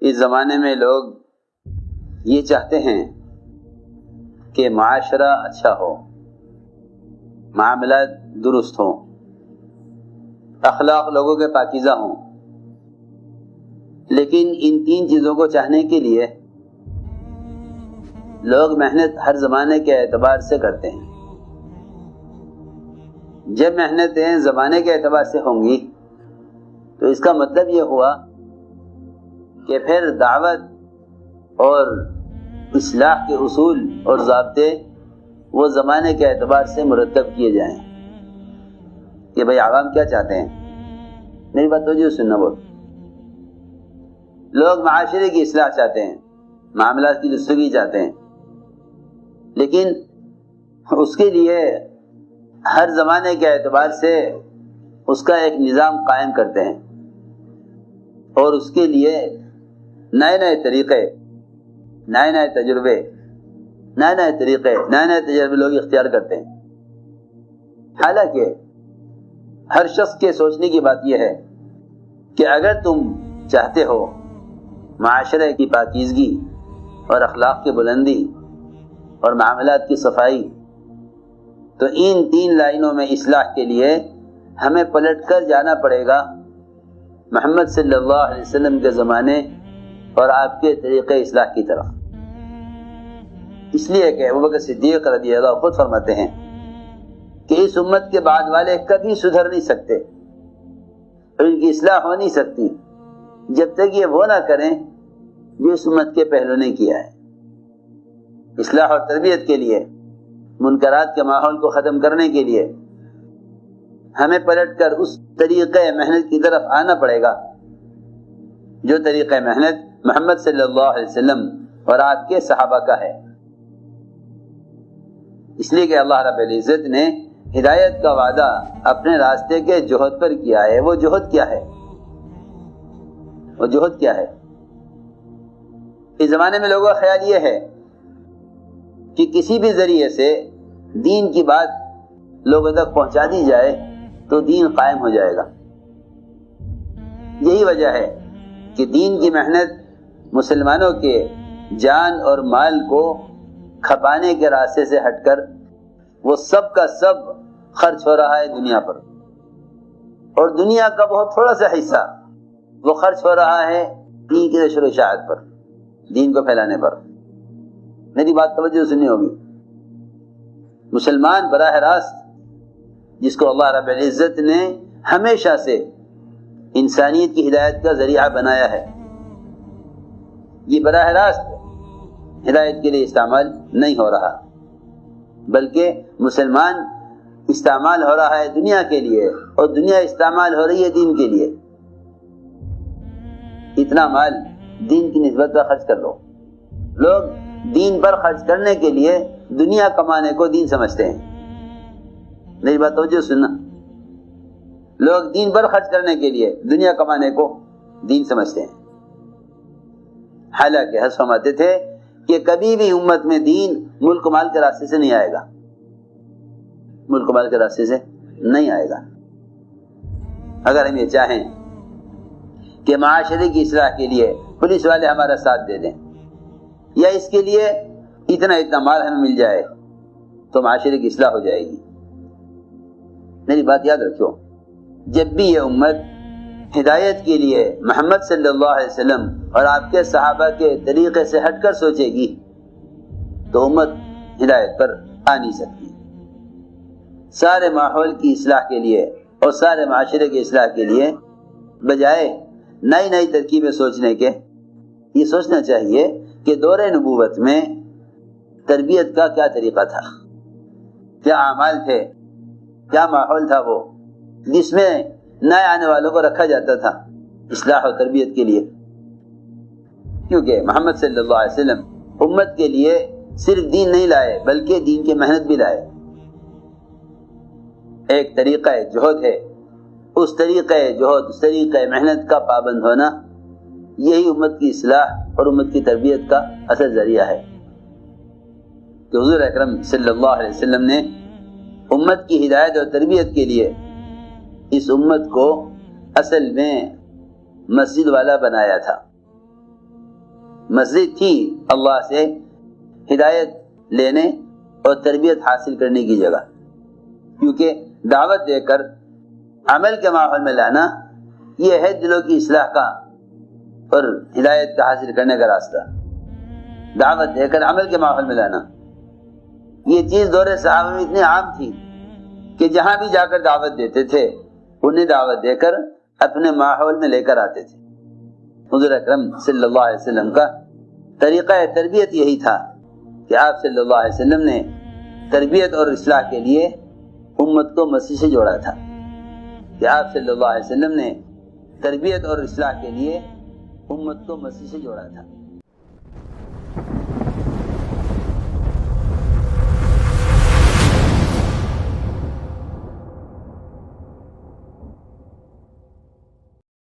اس زمانے میں لوگ یہ چاہتے ہیں کہ معاشرہ اچھا ہو، معاملات درست ہوں، اخلاق لوگوں کے پاکیزہ ہوں، لیکن ان تین چیزوں کو چاہنے کے لیے لوگ محنت ہر زمانے کے اعتبار سے کرتے ہیں۔ جب محنتیں زمانے کے اعتبار سے ہوں گی تو اس کا مطلب یہ ہوا کہ پھر دعوت اور اصلاح کے اصول اور ضابطے وہ زمانے کے اعتبار سے مرتب کیے جائیں کہ بھئی عوام کیا چاہتے ہیں۔ میری بات توجہ سننا بول۔ لوگ معاشرے کی اصلاح چاہتے ہیں، معاملات کی درستگی چاہتے ہیں، لیکن اس کے لیے ہر زمانے کے اعتبار سے اس کا ایک نظام قائم کرتے ہیں اور اس کے لیے نئے نئے طریقے، نئے نئے تجربے، نئے تجربے لوگ اختیار کرتے ہیں۔ حالانکہ ہر شخص کے سوچنے کی بات یہ ہے کہ اگر تم چاہتے ہو معاشرے کی پاکیزگی اور اخلاق کی بلندی اور معاملات کی صفائی، تو ان تین لائنوں میں اصلاح کے لیے ہمیں پلٹ کر جانا پڑے گا محمد صلی اللہ علیہ وسلم کے زمانے اور آپ کے طریقے اصلاح کی طرف۔ اس لیے کہ ابوبکر صدیق رضی اللہ عنہ خود فرماتے ہیں کہ اس امت کے بعد والے کبھی سدھر نہیں سکتے اور ان کی اصلاح ہو نہیں سکتی جب تک یہ وہ نہ کریں جو اس امت کے پہلو نے کیا ہے۔ اصلاح اور تربیت کے لیے، منکرات کے ماحول کو ختم کرنے کے لیے ہمیں پلٹ کر اس طریقہ محنت کی طرف آنا پڑے گا جو طریقہ محنت محمد صلی اللہ علیہ وسلم اور آپ کے صحابہ کا ہے۔ اس لیے کہ اللہ رب العزت نے ہدایت کا وعدہ اپنے راستے کے جہد پر کیا ہے۔ وہ جہد کیا ہے؟ وہ جہد کیا ہے؟ اس زمانے میں لوگوں کا خیال یہ ہے کہ کسی بھی ذریعے سے دین کی بات لوگوں تک پہنچا دی جائے تو دین قائم ہو جائے گا۔ یہی وجہ ہے کہ دین کی محنت مسلمانوں کے جان اور مال کو کھپانے کے راستے سے ہٹ کر وہ سب کا سب خرچ ہو رہا ہے دنیا پر، اور دنیا کا بہت تھوڑا سا حصہ وہ خرچ ہو رہا ہے دین کی نشر و اشاعت پر، دین کو پھیلانے پر۔ میری بات توجہ سننی ہوگی۔ مسلمان براہ راست، جس کو اللہ رب العزت نے ہمیشہ سے انسانیت کی ہدایت کا ذریعہ بنایا ہے، یہ براہ راست ہدایت کے لیے استعمال نہیں ہو رہا، بلکہ مسلمان استعمال ہو رہا ہے دنیا کے لیے اور دنیا استعمال ہو رہی ہے دین کے لیے۔ اتنا مال دین کی نسبت پر خرچ کر لو۔ لوگ دین پر خرچ کرنے کے لیے دنیا کمانے کو دین سمجھتے ہیں۔ میری بات توجہ سننا، لوگ دین پر خرچ کرنے کے لیے دنیا کمانے کو دین سمجھتے ہیں، حالانکہ حضرت فرماتے تھے کہ کبھی بھی امت میں دین ملک و مال کے راستے سے نہیں آئے گا، ملک و مال کے راستے سے نہیں آئے گا۔ اگر ہم یہ چاہیں کہ معاشرے کی اصلاح کے لیے پولیس والے ہمارا ساتھ دے دیں یا اس کے لیے اتنا مال ہمیں مل جائے تو معاشرے کی اصلاح ہو جائے گی۔ میری بات یاد رکھو، جب بھی یہ امت ہدایت کے لیے محمد صلی اللہ علیہ وسلم اور آپ کے صحابہ کے طریقے سے ہٹ کر سوچے گی تو امت ہدایت پر آ نہیں سکتی۔ سارے ماحول کی اصلاح کے لیے اور سارے معاشرے کی اصلاح کے لیے بجائے نئی نئی ترکیبیں سوچنے کے، یہ سوچنا چاہیے کہ دور نبوت میں تربیت کا کیا طریقہ تھا، کیا اعمال تھے، کیا ماحول تھا وہ جس میں نئے آنے والوں کو رکھا جاتا تھا اصلاح و تربیت کے لیے۔ کیونکہ محمد صلی اللہ علیہ وسلم امت کے لیے صرف دین نہیں لائے بلکہ دین کی محنت بھی لائے۔ ایک طریقہ جہد ہے، اس طریقہ محنت کا پابند ہونا یہی امت کی اصلاح اور امت کی تربیت کا اصل ذریعہ ہے۔ کہ حضور اکرم صلی اللہ علیہ وسلم نے امت کی ہدایت اور تربیت کے لیے اس امت کو اصل میں مسجد والا بنایا تھا۔ مسجد تھی اللہ سے ہدایت لینے اور تربیت حاصل کرنے کی جگہ، کیونکہ دعوت دے کر عمل کے ماحول میں لانا یہ ہے دلوں کی اصلاح کا اور ہدایت کا حاصل کرنے کا راستہ۔ دعوت دے کر عمل کے ماحول میں لانا یہ چیز دور صحابہ میں اتنی عام تھی کہ جہاں بھی جا کر دعوت دیتے تھے انہیں دعوت دے کر اپنے ماحول میں لے کر آتے تھے۔ حضور اکرم صلی اللہ علیہ وسلم کا طریقہ تربیت یہی تھا کہ آپ صلی اللہ علیہ وسلم نے تربیت اور اصلاح کے لیے امت کو مسیح سے جوڑا تھا، کہ آپ صلی اللہ علیہ وسلم نے تربیت اور اصلاح کے لیے امت کو مسیح سے جوڑا تھا۔